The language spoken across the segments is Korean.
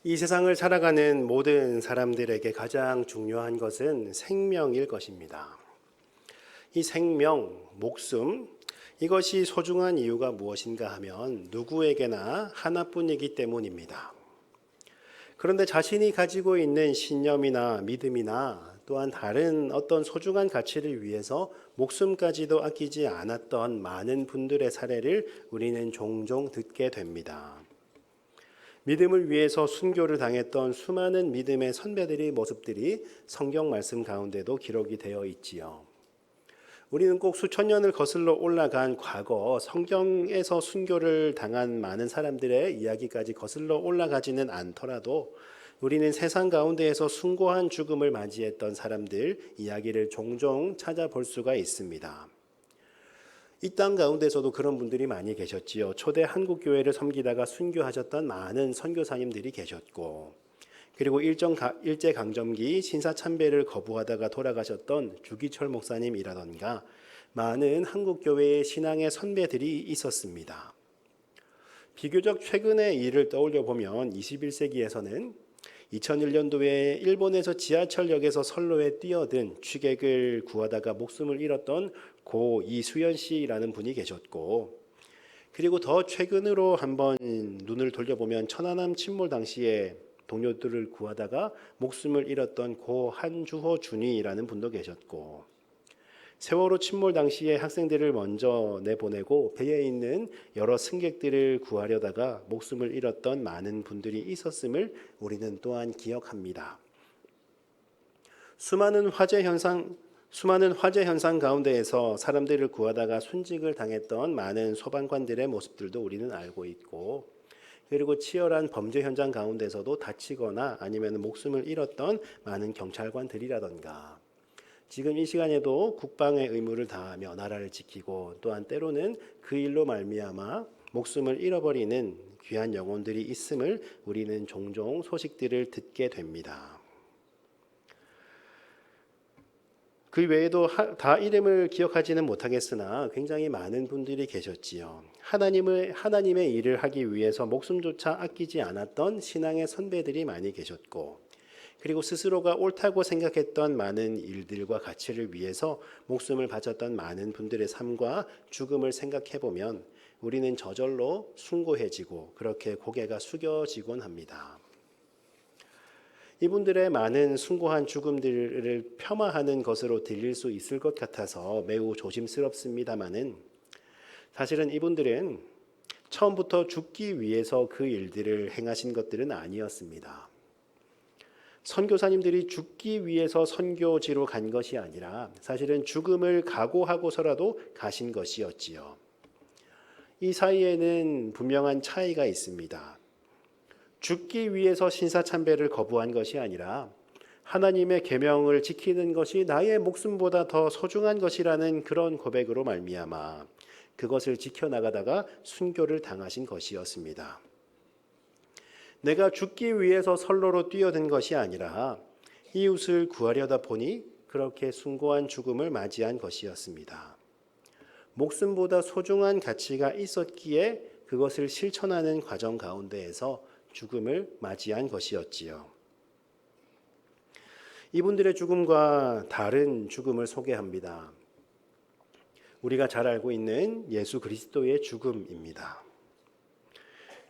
이 세상을 살아가는 모든 사람들에게 가장 중요한 것은 생명일 것입니다. 이 생명, 목숨, 이것이 소중한 이유가 무엇인가 하면 누구에게나 하나뿐이기 때문입니다. 그런데 자신이 가지고 있는 신념이나 믿음이나 또한 다른 어떤 소중한 가치를 위해서 목숨까지도 아끼지 않았던 많은 분들의 사례를 우리는 종종 듣게 됩니다. 믿음을 위해서 순교를 당했던 수많은 믿음의 선배들의 모습들이 성경 말씀 가운데도 기록이 되어 있지요. 우리는 꼭 수천 년을 거슬러 올라간 과거 성경에서 순교를 당한 많은 사람들의 이야기까지 거슬러 올라가지는 않더라도 우리는 세상 가운데에서 숭고한 죽음을 맞이했던 사람들 이야기를 종종 찾아볼 수가 있습니다. 이 땅 가운데서도 그런 분들이 많이 계셨지요. 초대 한국교회를 섬기다가 순교하셨던 많은 선교사님들이 계셨고, 그리고 일제강점기 신사참배를 거부하다가 돌아가셨던 주기철 목사님이라던가 많은 한국교회의 신앙의 선배들이 있었습니다. 비교적 최근의 일을 떠올려 보면 21세기에서는 2001년도에 일본에서 지하철역에서 선로에 뛰어든 취객을 구하다가 목숨을 잃었던 고 이수연 씨라는 분이 계셨고, 그리고 더 최근으로 한번 눈을 돌려보면 천안함 침몰 당시에 동료들을 구하다가 목숨을 잃었던 고 한주호 준이라는 분도 계셨고, 세월호 침몰 당시에 학생들을 먼저 내보내고 배에 있는 여러 승객들을 구하려다가 목숨을 잃었던 많은 분들이 있었음을 우리는 또한 기억합니다. 수많은 화재 현상 가운데에서 사람들을 구하다가 순직을 당했던 많은 소방관들의 모습들도 우리는 알고 있고, 그리고 치열한 범죄 현장 가운데서도 다치거나 아니면 목숨을 잃었던 많은 경찰관들이라던가, 지금 이 시간에도 국방의 의무를 다하며 나라를 지키고 또한 때로는 그 일로 말미암아 목숨을 잃어버리는 귀한 영혼들이 있음을 우리는 종종 소식들을 듣게 됩니다. 그 외에도 다 이름을 기억하지는 못하겠으나 굉장히 많은 분들이 계셨지요. 하나님의 일을 하기 위해서 목숨조차 아끼지 않았던 신앙의 선배들이 많이 계셨고, 그리고 스스로가 옳다고 생각했던 많은 일들과 가치를 위해서 목숨을 바쳤던 많은 분들의 삶과 죽음을 생각해 보면 우리는 저절로 숭고해지고 그렇게 고개가 숙여지곤 합니다. 이분들의 많은 숭고한 죽음들을 폄하하는 것으로 들릴 수 있을 것 같아서 매우 조심스럽습니다마는, 사실은 이분들은 처음부터 죽기 위해서 그 일들을 행하신 것들은 아니었습니다. 선교사님들이 죽기 위해서 선교지로 간 것이 아니라 사실은 죽음을 각오하고서라도 가신 것이었지요. 이 사이에는 분명한 차이가 있습니다. 죽기 위해서 신사참배를 거부한 것이 아니라 하나님의 계명을 지키는 것이 나의 목숨보다 더 소중한 것이라는 그런 고백으로 말미암아 그것을 지켜나가다가 순교를 당하신 것이었습니다. 내가 죽기 위해서 선로로 뛰어든 것이 아니라 이웃을 구하려다 보니 그렇게 숭고한 죽음을 맞이한 것이었습니다. 목숨보다 소중한 가치가 있었기에 그것을 실천하는 과정 가운데에서 죽음을 맞이한 것이었지요. 이분들의 죽음과 다른 죽음을 소개합니다. 우리가 잘 알고 있는 예수 그리스도의 죽음입니다.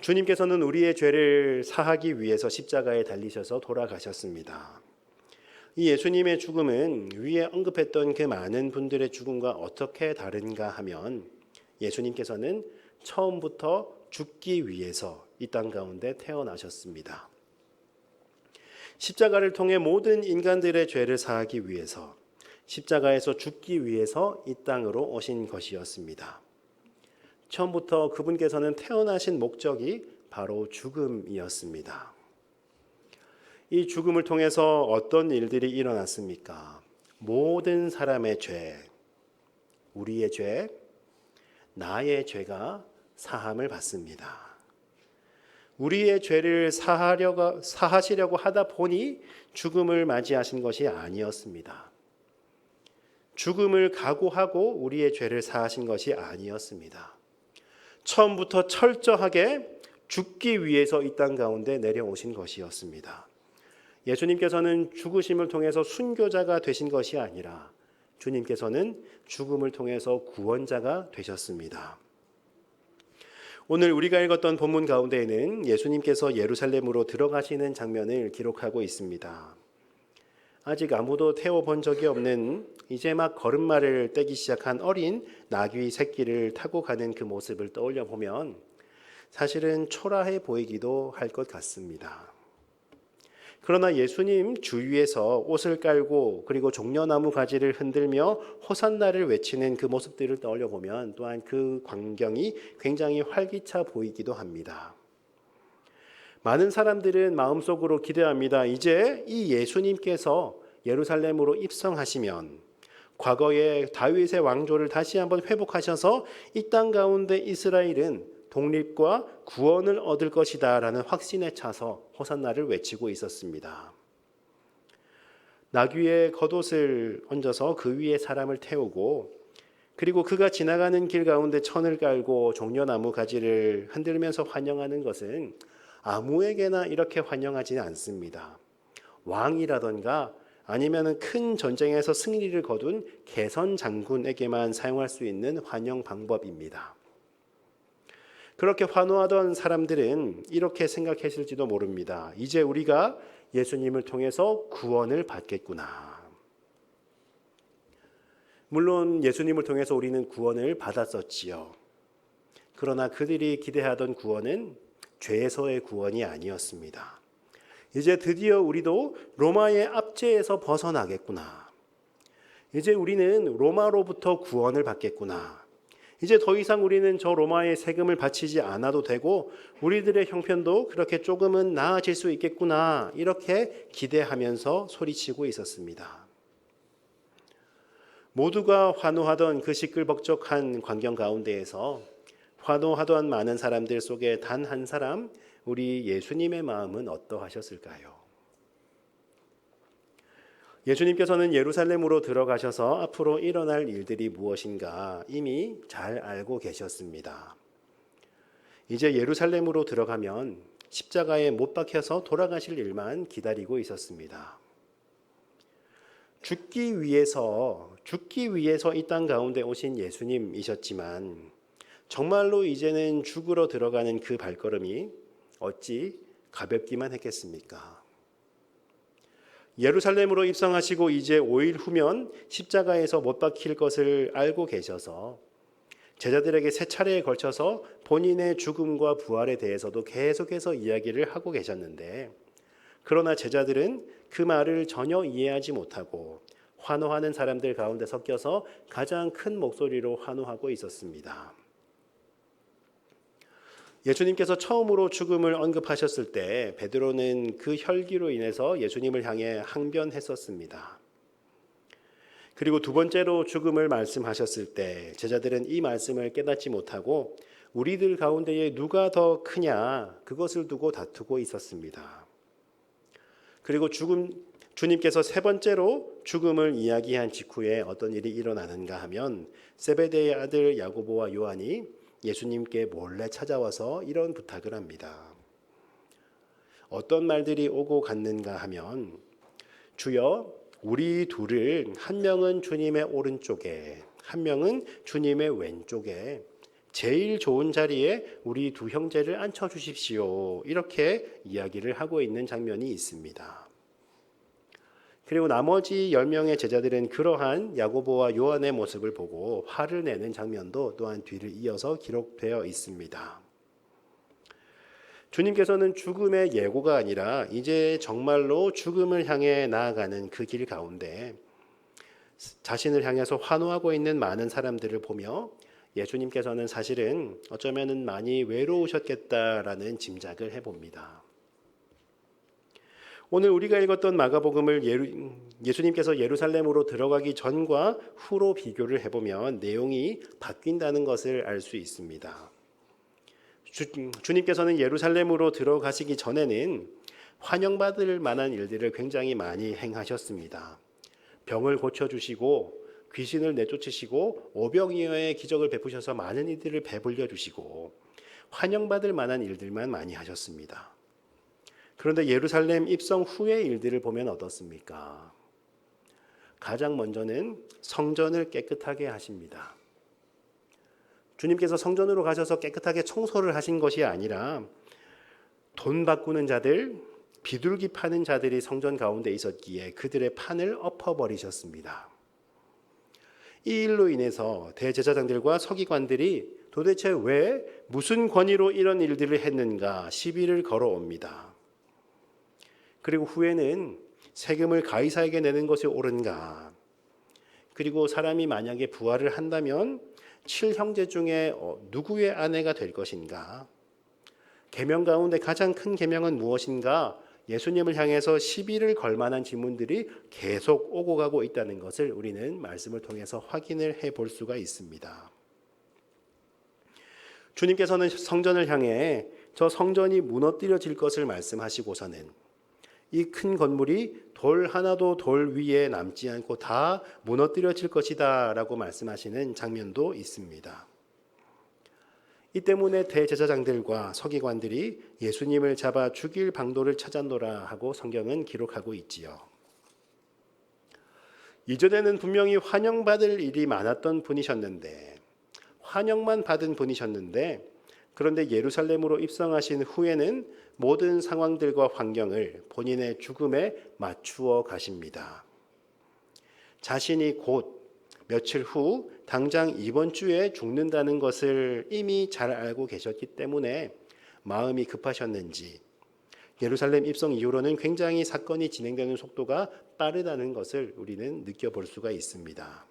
주님께서는 우리의 죄를 사하기 위해서 십자가에 달리셔서 돌아가셨습니다. 이 예수님의 죽음은 위에 언급했던 그 많은 분들의 죽음과 어떻게 다른가 하면, 예수님께서는 처음부터 죽기 위해서 이 땅 가운데 태어나셨습니다. 십자가를 통해 모든 인간들의 죄를 사하기 위해서, 십자가에서 죽기 위해서 이 땅으로 오신 것이었습니다. 처음부터 그분께서는 태어나신 목적이 바로 죽음이었습니다. 이 죽음을 통해서 어떤 일들이 일어났습니까? 모든 사람의 죄, 우리의 죄, 나의 죄가 사함을 받습니다. 우리의 죄를 사하시려고 하다 보니 죽음을 맞이하신 것이 아니었습니다. 죽음을 각오하고 우리의 죄를 사하신 것이 아니었습니다. 처음부터 철저하게 죽기 위해서 이 땅 가운데 내려오신 것이었습니다. 예수님께서는 죽으심을 통해서 순교자가 되신 것이 아니라 주님께서는 죽음을 통해서 구원자가 되셨습니다. 오늘 우리가 읽었던 본문 가운데에는 예수님께서 예루살렘으로 들어가시는 장면을 기록하고 있습니다. 아직 아무도 태워본 적이 없는 이제 막 걸음마를 떼기 시작한 어린 나귀 새끼를 타고 가는 그 모습을 떠올려 보면 사실은 초라해 보이기도 할 것 같습니다. 그러나 예수님 주위에서 옷을 깔고 그리고 종려나무 가지를 흔들며 호산나를 외치는 그 모습들을 떠올려 보면 또한 그 광경이 굉장히 활기차 보이기도 합니다. 많은 사람들은 마음속으로 기대합니다. 이제 이 예수님께서 예루살렘으로 입성하시면 과거의 다윗의 왕조를 다시 한번 회복하셔서 이 땅 가운데 이스라엘은 독립과 구원을 얻을 것이다 라는 확신에 차서 호산나를 외치고 있었습니다. 나귀의 겉옷을 얹어서 그 위에 사람을 태우고 그리고 그가 지나가는 길 가운데 천을 깔고 종려나무 가지를 흔들면서 환영하는 것은 아무에게나 이렇게 환영하지는 않습니다. 왕이라던가 아니면 큰 전쟁에서 승리를 거둔 개선 장군에게만 사용할 수 있는 환영 방법입니다. 그렇게 환호하던 사람들은 이렇게 생각했을지도 모릅니다. 이제 우리가 예수님을 통해서 구원을 받겠구나. 물론 예수님을 통해서 우리는 구원을 받았었지요. 그러나 그들이 기대하던 구원은 죄에서의 구원이 아니었습니다. 이제 드디어 우리도 로마의 압제에서 벗어나겠구나. 이제 우리는 로마로부터 구원을 받겠구나. 이제 더 이상 우리는 저 로마의 세금을 바치지 않아도 되고 우리들의 형편도 그렇게 조금은 나아질 수 있겠구나. 이렇게 기대하면서 소리치고 있었습니다. 모두가 환호하던 그 시끌벅적한 광경 가운데에서 환호하던 많은 사람들 속에 단 한 사람, 우리 예수님의 마음은 어떠하셨을까요? 예수님께서는 예루살렘으로 들어가셔서 앞으로 일어날 일들이 무엇인가 이미 잘 알고 계셨습니다. 이제 예루살렘으로 들어가면 십자가에 못 박혀서 돌아가실 일만 기다리고 있었습니다. 죽기 위해서 이 땅 가운데 오신 예수님이셨지만 정말로 이제는 죽으러 들어가는 그 발걸음이 어찌 가볍기만 했겠습니까? 예루살렘으로 입성하시고 이제 5일 후면 십자가에서 못 박힐 것을 알고 계셔서 제자들에게 세 차례에 걸쳐서 본인의 죽음과 부활에 대해서도 계속해서 이야기를 하고 계셨는데 그러나 제자들은 그 말을 전혀 이해하지 못하고 환호하는 사람들 가운데 섞여서 가장 큰 목소리로 환호하고 있었습니다. 예수님께서 처음으로 죽음을 언급하셨을 때 베드로는 그 혈기로 인해서 예수님을 향해 항변했었습니다. 그리고 두 번째로 죽음을 말씀하셨을 때 제자들은 이 말씀을 깨닫지 못하고 우리들 가운데에 누가 더 크냐 그것을 두고 다투고 있었습니다. 그리고 주님께서 세 번째로 죽음을 이야기한 직후에 어떤 일이 일어나는가 하면 세베대의 아들 야고보와 요한이 예수님께 몰래 찾아와서 이런 부탁을 합니다. 어떤 말들이 오고 갔는가 하면 주여 우리 둘을 한 명은 주님의 오른쪽에 한 명은 주님의 왼쪽에 제일 좋은 자리에 우리 두 형제를 앉혀주십시오. 이렇게 이야기를 하고 있는 장면이 있습니다. 그리고 나머지 10명의 제자들은 그러한 야고보와 요한의 모습을 보고 화를 내는 장면도 또한 뒤를 이어서 기록되어 있습니다. 주님께서는 죽음의 예고가 아니라 이제 정말로 죽음을 향해 나아가는 그 길 가운데 자신을 향해서 환호하고 있는 많은 사람들을 보며 예수님께서는 사실은 어쩌면 많이 외로우셨겠다라는 짐작을 해봅니다. 오늘 우리가 읽었던 마가복음을 예수님께서 예루살렘으로 들어가기 전과 후로 비교를 해보면 내용이 바뀐다는 것을 알 수 있습니다. 주님께서는 예루살렘으로 들어가시기 전에는 환영받을 만한 일들을 굉장히 많이 행하셨습니다. 병을 고쳐주시고 귀신을 내쫓으시고 오병이어의 기적을 베푸셔서 많은 이들을 배불려 주시고 환영받을 만한 일들만 많이 하셨습니다. 그런데 예루살렘 입성 후의 일들을 보면 어떻습니까? 가장 먼저는 성전을 깨끗하게 하십니다. 주님께서 성전으로 가셔서 깨끗하게 청소를 하신 것이 아니라 돈 바꾸는 자들, 비둘기 파는 자들이 성전 가운데 있었기에 그들의 판을 엎어버리셨습니다. 이 일로 인해서 대제사장들과 서기관들이 도대체 왜 무슨 권위로 이런 일들을 했는가 시비를 걸어옵니다. 그리고 후에는 세금을 가이사에게 내는 것이 옳은가, 그리고 사람이 만약에 부활을 한다면 7형제 중에 누구의 아내가 될 것인가, 계명 가운데 가장 큰 계명은 무엇인가, 예수님을 향해서 시비를 걸 만한 질문들이 계속 오고 가고 있다는 것을 우리는 말씀을 통해서 확인을 해볼 수가 있습니다. 주님께서는 성전을 향해 저 성전이 무너뜨려질 것을 말씀하시고서는 이 큰 건물이 돌 하나도 돌 위에 남지 않고 다 무너뜨려질 것이다 라고 말씀하시는 장면도 있습니다. 이 때문에 대제사장들과 서기관들이 예수님을 잡아 죽일 방도를 찾았노라 하고 성경은 기록하고 있지요. 이전에는 분명히 환영받을 일이 많았던 분이셨는데, 환영만 받은 분이셨는데, 그런데 예루살렘으로 입성하신 후에는 모든 상황들과 환경을 본인의 죽음에 맞추어 가십니다. 자신이 곧 며칠 후 당장 이번 주에 죽는다는 것을 이미 잘 알고 계셨기 때문에 마음이 급하셨는지 예루살렘 입성 이후로는 굉장히 사건이 진행되는 속도가 빠르다는 것을 우리는 느껴볼 수가 있습니다.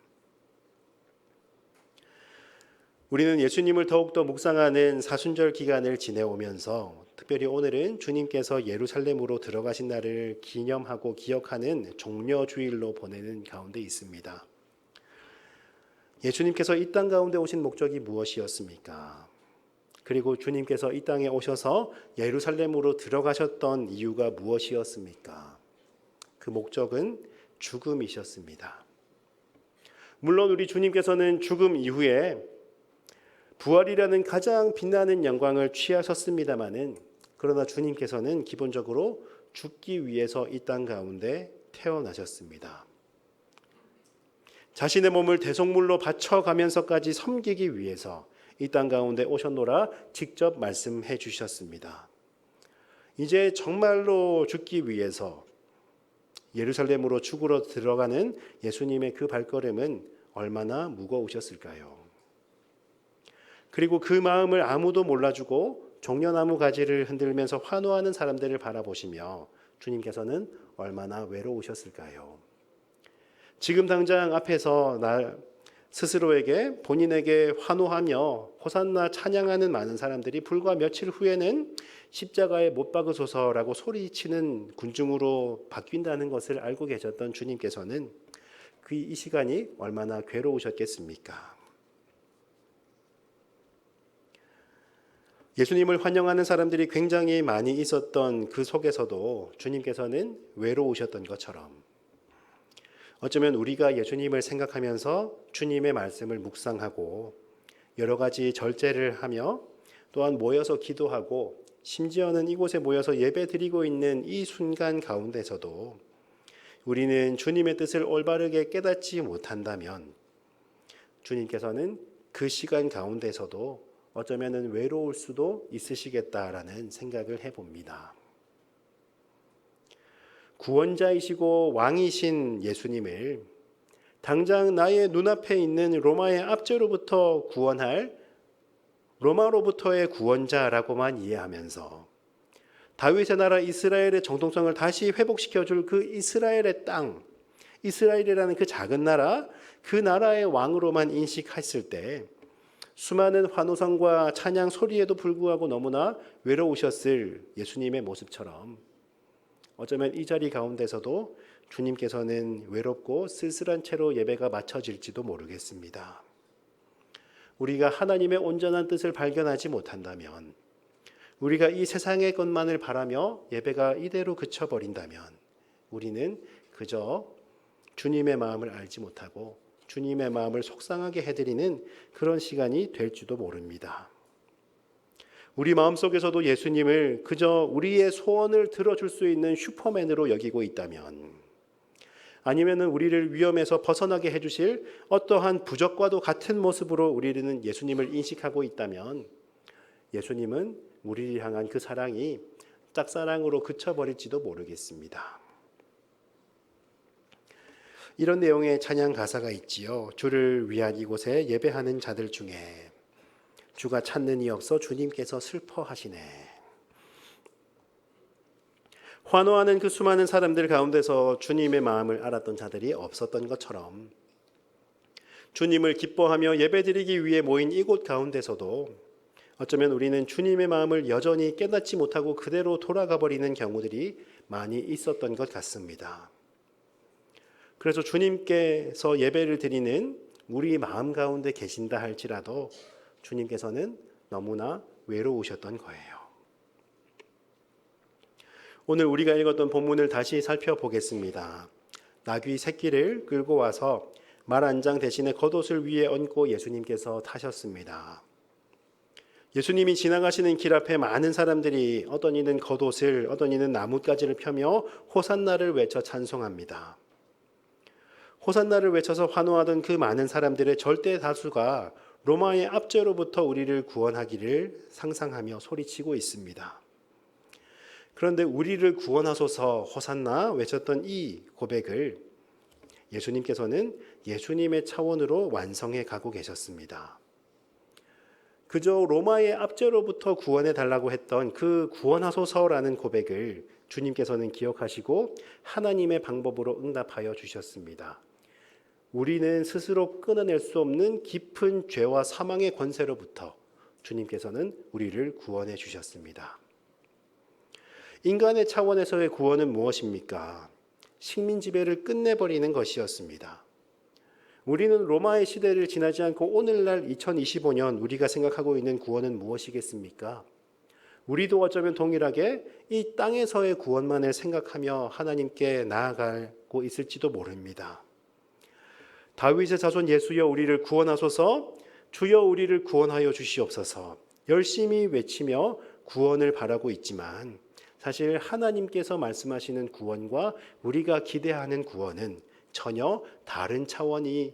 우리는 예수님을 더욱더 묵상하는 사순절 기간을 지내오면서 특별히 오늘은 주님께서 예루살렘으로 들어가신 날을 기념하고 기억하는 종려주일로 보내는 가운데 있습니다. 예수님께서 이 땅 가운데 오신 목적이 무엇이었습니까? 그리고 주님께서 이 땅에 오셔서 예루살렘으로 들어가셨던 이유가 무엇이었습니까? 그 목적은 죽음이셨습니다. 물론 우리 주님께서는 죽음 이후에 부활이라는 가장 빛나는 영광을 취하셨습니다마는, 그러나 주님께서는 기본적으로 죽기 위해서 이 땅 가운데 태어나셨습니다. 자신의 몸을 대속물로 바쳐가면서까지 섬기기 위해서 이 땅 가운데 오셨노라 직접 말씀해 주셨습니다. 이제 정말로 죽기 위해서 예루살렘으로 죽으러 들어가는 예수님의 그 발걸음은 얼마나 무거우셨을까요? 그리고 그 마음을 아무도 몰라주고 종려나무 가지를 흔들면서 환호하는 사람들을 바라보시며 주님께서는 얼마나 외로우셨을까요? 지금 당장 앞에서 나 스스로에게 본인에게 환호하며 호산나 찬양하는 많은 사람들이 불과 며칠 후에는 십자가에 못 박으소서라고 소리치는 군중으로 바뀐다는 것을 알고 계셨던 주님께서는 이 시간이 얼마나 괴로우셨겠습니까? 예수님을 환영하는 사람들이 굉장히 많이 있었던 그 속에서도 주님께서는 외로우셨던 것처럼, 어쩌면 우리가 예수님을 생각하면서 주님의 말씀을 묵상하고 여러 가지 절제를 하며 또한 모여서 기도하고 심지어는 이곳에 모여서 예배 드리고 있는 이 순간 가운데서도 우리는 주님의 뜻을 올바르게 깨닫지 못한다면 주님께서는 그 시간 가운데서도 어쩌면 외로울 수도 있으시겠다라는 생각을 해봅니다. 구원자이시고 왕이신 예수님을 당장 나의 눈앞에 있는 로마의 압제로부터 구원할 로마로부터의 구원자라고만 이해하면서 다윗의 나라 이스라엘의 정통성을 다시 회복시켜줄 그 이스라엘의 땅, 이스라엘이라는 그 작은 나라, 그 나라의 왕으로만 인식했을 때 수많은 환호성과 찬양 소리에도 불구하고 너무나 외로우셨을 예수님의 모습처럼 어쩌면 이 자리 가운데서도 주님께서는 외롭고 쓸쓸한 채로 예배가 마쳐질지도 모르겠습니다. 우리가 하나님의 온전한 뜻을 발견하지 못한다면, 우리가 이 세상의 것만을 바라며 예배가 이대로 그쳐버린다면 우리는 그저 주님의 마음을 알지 못하고 주님의 마음을 속상하게 해드리는 그런 시간이 될지도 모릅니다. 우리 마음속에서도 예수님을 그저 우리의 소원을 들어줄 수 있는 슈퍼맨으로 여기고 있다면, 아니면 우리를 위험에서 벗어나게 해주실 어떠한 부적과도 같은 모습으로 우리는 예수님을 인식하고 있다면, 예수님은 우리를 향한 그 사랑이 짝사랑으로 그쳐버릴지도 모르겠습니다. 이런 내용의 찬양 가사가 있지요. 주를 위한 이곳에 예배하는 자들 중에 주가 찾는 이 없어 주님께서 슬퍼하시네. 환호하는 그 수많은 사람들 가운데서 주님의 마음을 알았던 자들이 없었던 것처럼, 주님을 기뻐하며 예배드리기 위해 모인 이곳 가운데서도 어쩌면 우리는 주님의 마음을 여전히 깨닫지 못하고 그대로 돌아가 버리는 경우들이 많이 있었던 것 같습니다. 그래서 주님께서 예배를 드리는 우리 마음 가운데 계신다 할지라도 주님께서는 너무나 외로우셨던 거예요. 오늘 우리가 읽었던 본문을 다시 살펴보겠습니다. 나귀 새끼를 끌고 와서 말 한 장 대신에 겉옷을 위에 얹고 예수님께서 타셨습니다. 예수님이 지나가시는 길 앞에 많은 사람들이 어떤 이는 겉옷을, 어떤 이는 나뭇가지를 펴며 호산나를 외쳐 찬송합니다. 호산나를 외쳐서 환호하던 그 많은 사람들의 절대 다수가 로마의 압제로부터 우리를 구원하기를 상상하며 소리치고 있습니다. 그런데 우리를 구원하소서 호산나 외쳤던 이 고백을 예수님께서는 예수님의 차원으로 완성해 가고 계셨습니다. 그저 로마의 압제로부터 구원해 달라고 했던 그 구원하소서라는 고백을 주님께서는 기억하시고 하나님의 방법으로 응답하여 주셨습니다. 우리는 스스로 끊어낼 수 없는 깊은 죄와 사망의 권세로부터 주님께서는 우리를 구원해 주셨습니다. 인간의 차원에서의 구원은 무엇입니까? 식민지배를 끝내버리는 것이었습니다. 우리는 로마의 시대를 지나지 않고 오늘날 2025년 우리가 생각하고 있는 구원은 무엇이겠습니까? 우리도 어쩌면 동일하게 이 땅에서의 구원만을 생각하며 하나님께 나아가고 있을지도 모릅니다. 다윗의 자손 예수여 우리를 구원하소서, 주여 우리를 구원하여 주시옵소서 열심히 외치며 구원을 바라고 있지만, 사실 하나님께서 말씀하시는 구원과 우리가 기대하는 구원은 전혀 다른 차원이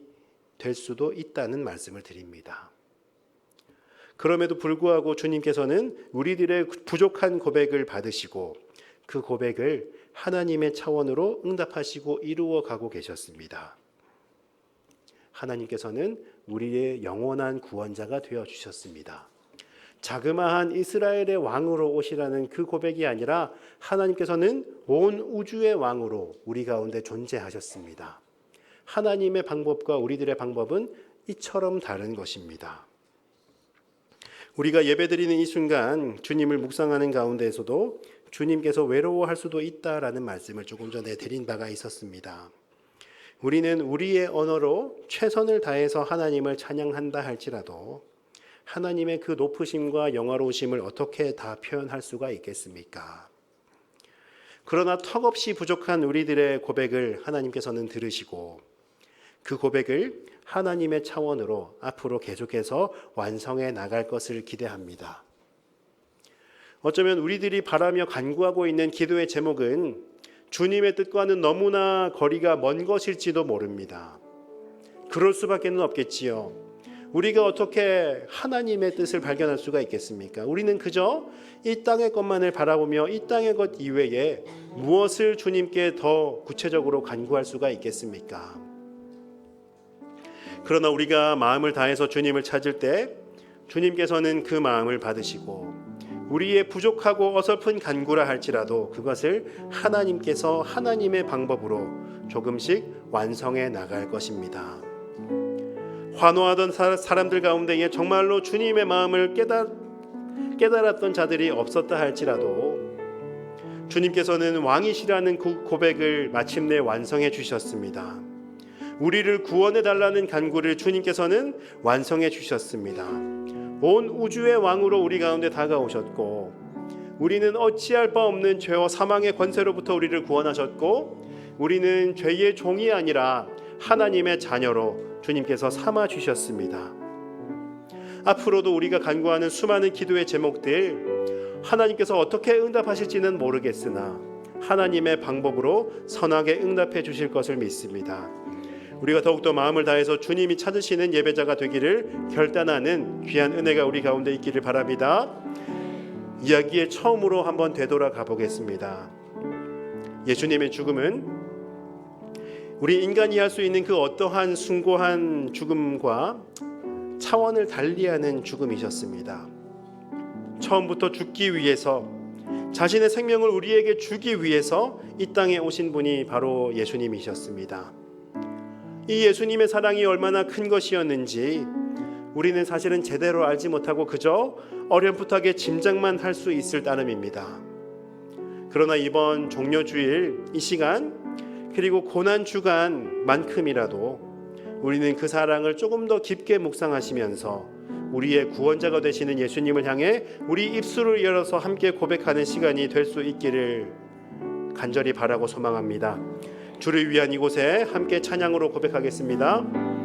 될 수도 있다는 말씀을 드립니다. 그럼에도 불구하고 주님께서는 우리들의 부족한 고백을 받으시고 그 고백을 하나님의 차원으로 응답하시고 이루어 가고 계셨습니다. 하나님께서는 우리의 영원한 구원자가 되어 주셨습니다. 자그마한 이스라엘의 왕으로 오시라는 그 고백이 아니라 하나님께서는 온 우주의 왕으로 우리 가운데 존재하셨습니다. 하나님의 방법과 우리들의 방법은 이처럼 다른 것입니다. 우리가 예배드리는 이 순간 주님을 묵상하는 가운데에서도 주님께서 외로워할 수도 있다라는 말씀을 조금 전에 드린 바가 있었습니다. 우리는 우리의 언어로 최선을 다해서 하나님을 찬양한다 할지라도 하나님의 그 높으심과 영화로우심을 어떻게 다 표현할 수가 있겠습니까? 그러나 턱없이 부족한 우리들의 고백을 하나님께서는 들으시고 그 고백을 하나님의 차원으로 앞으로 계속해서 완성해 나갈 것을 기대합니다. 어쩌면 우리들이 바라며 간구하고 있는 기도의 제목은 주님의 뜻과는 너무나 거리가 먼 것일지도 모릅니다. 그럴 수밖에는 없겠지요. 우리가 어떻게 하나님의 뜻을 발견할 수가 있겠습니까? 우리는 그저 이 땅의 것만을 바라보며 이 땅의 것 이외에 무엇을 주님께 더 구체적으로 간구할 수가 있겠습니까? 그러나 우리가 마음을 다해서 주님을 찾을 때 주님께서는 그 마음을 받으시고 우리의 부족하고 어설픈 간구라 할지라도 그것을 하나님께서 하나님의 방법으로 조금씩 완성해 나갈 것입니다. 환호하던 사람들 가운데에 정말로 주님의 마음을 깨달았던 자들이 없었다 할지라도 주님께서는 왕이시라는 그 고백을 마침내 완성해 주셨습니다. 우리를 구원해 달라는 간구를 주님께서는 완성해 주셨습니다. 온 우주의 왕으로 우리 가운데 다가오셨고 우리는 어찌할 바 없는 죄와 사망의 권세로부터 우리를 구원하셨고 우리는 죄의 종이 아니라 하나님의 자녀로 주님께서 삼아 주셨습니다. 앞으로도 우리가 간구하는 수많은 기도의 제목들 하나님께서 어떻게 응답하실지는 모르겠으나 하나님의 방법으로 선하게 응답해 주실 것을 믿습니다. 우리가 더욱더 마음을 다해서 주님이 찾으시는 예배자가 되기를 결단하는 귀한 은혜가 우리 가운데 있기를 바랍니다. 이야기의 처음으로 한번 되돌아가 보겠습니다. 예수님의 죽음은 우리 인간이 할 수 있는 그 어떠한 숭고한 죽음과 차원을 달리하는 죽음이셨습니다. 처음부터 죽기 위해서, 자신의 생명을 우리에게 주기 위해서 이 땅에 오신 분이 바로 예수님이셨습니다. 이 예수님의 사랑이 얼마나 큰 것이었는지 우리는 사실은 제대로 알지 못하고 그저 어렴풋하게 짐작만 할 수 있을 따름입니다. 그러나 이번 종료주일 이 시간, 그리고 고난주간만큼이라도 우리는 그 사랑을 조금 더 깊게 묵상하시면서 우리의 구원자가 되시는 예수님을 향해 우리 입술을 열어서 함께 고백하는 시간이 될 수 있기를 간절히 바라고 소망합니다. 주를 위한 이곳에 함께 찬양으로 고백하겠습니다.